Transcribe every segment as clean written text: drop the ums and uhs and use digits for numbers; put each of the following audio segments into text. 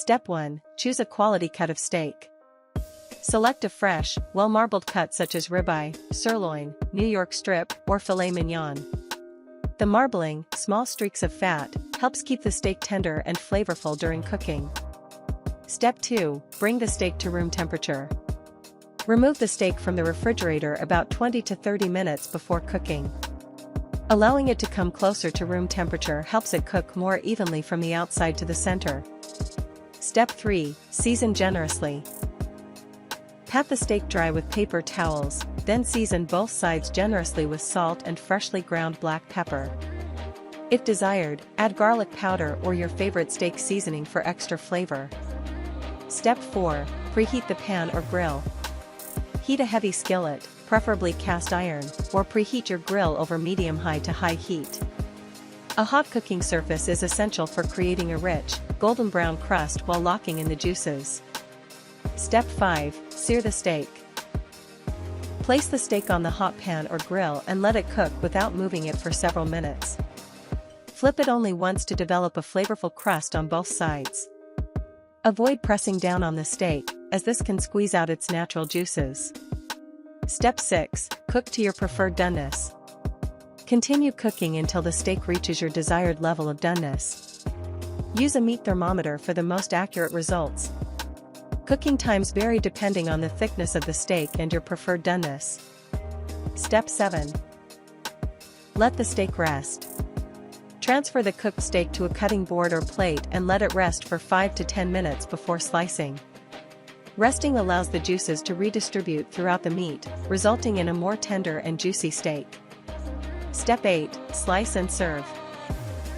Step 1. Choose a quality cut of steak. Select a fresh, well-marbled cut such as ribeye, sirloin, New York strip, or filet mignon. The marbling, small streaks of fat, helps keep the steak tender and flavorful during cooking. Step 2. Bring the steak to room temperature. Remove the steak from the refrigerator about 20 to 30 minutes before cooking. Allowing it to come closer to room temperature helps it cook more evenly from the outside to the center. Step 3. Season generously. Pat the steak dry with paper towels, then season both sides generously with salt and freshly ground black pepper. If desired, add garlic powder or your favorite steak seasoning for extra flavor. Step 4. Preheat the pan or grill. Heat a heavy skillet, preferably cast iron, or preheat your grill over medium-high to high heat. A hot cooking surface is essential for creating a rich, golden brown crust while locking in the juices. Step 5. Sear the steak. Place the steak on the hot pan or grill and let it cook without moving it for several minutes. Flip it only once to develop a flavorful crust on both sides. Avoid pressing down on the steak, as this can squeeze out its natural juices. Step 6. Cook to your preferred doneness. Continue cooking until the steak reaches your desired level of doneness. Use a meat thermometer for the most accurate results. Cooking times vary depending on the thickness of the steak and your preferred doneness. Step 7. Let the steak rest. Transfer the cooked steak to a cutting board or plate and let it rest for 5 to 10 minutes before slicing. Resting allows the juices to redistribute throughout the meat, resulting in a more tender and juicy steak. Step 8. Slice and serve.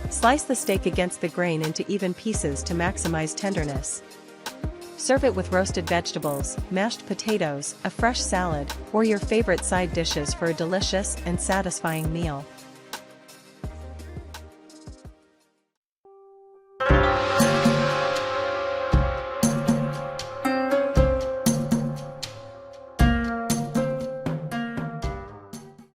Slice the steak against the grain into even pieces to maximize tenderness. Serve it with roasted vegetables, mashed potatoes, a fresh salad, or your favorite side dishes for a delicious and satisfying meal.